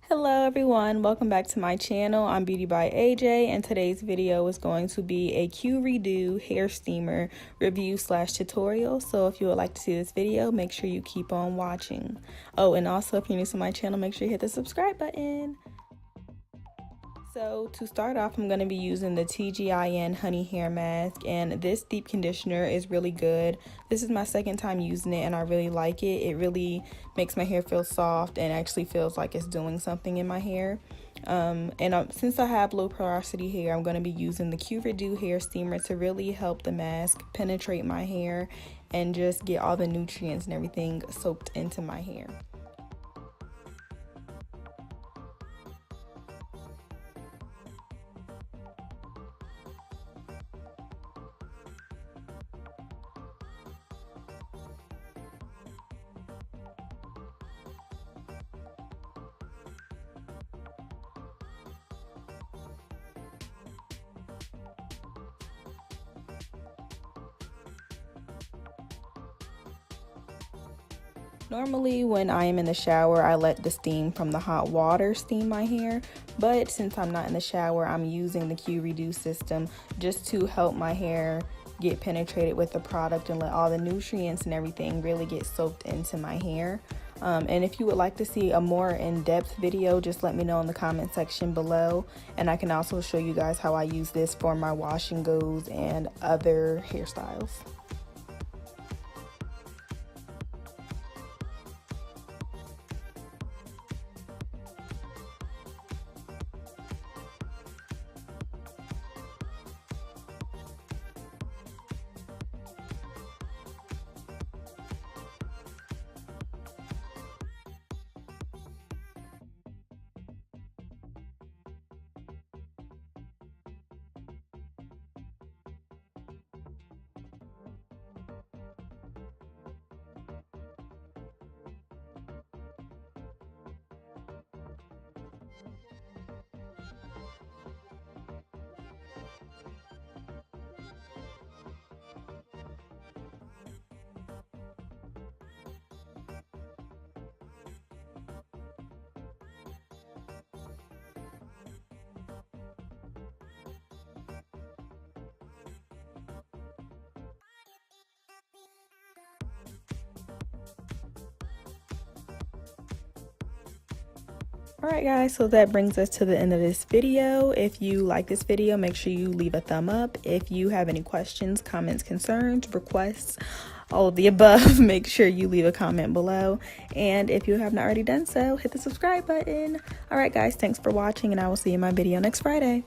Hello everyone, welcome back to my channel. I'm Beauty by AJ and today's video is going to be a Q-Redew hair steamer review / tutorial. So if you would like to see this video, make sure you keep on watching. Oh, and also if you're new to my channel, make sure you hit the subscribe button. So to start off, I'm going to be using the TGIN honey hair mask, and this deep conditioner is really good. This is my second time using it and I really like it. It really makes my hair feel soft and actually feels like it's doing something in my hair. Since I have low porosity hair, I'm going to be using the Q-Redew hair steamer to really help the mask penetrate my hair and just get all the nutrients and everything soaked into my hair. Normally when I am in the shower, I let the steam from the hot water steam my hair, but since I'm not in the shower, I'm using the Q-Redew system just to help my hair get penetrated with the product and let all the nutrients and everything really get soaked into my hair. And if you would like to see a more in-depth video, just let me know in the comment section below, and I can also show you guys how I use this for my wash and goes and other hairstyles. Alright guys, so that brings us to the end of this video. If you like this video, make sure you leave a thumb up. If you have any questions, comments, concerns, requests, all of the above, make sure you leave a comment below. And if you have not already done so, hit the subscribe button. Alright guys, thanks for watching and I will see you in my video next Friday.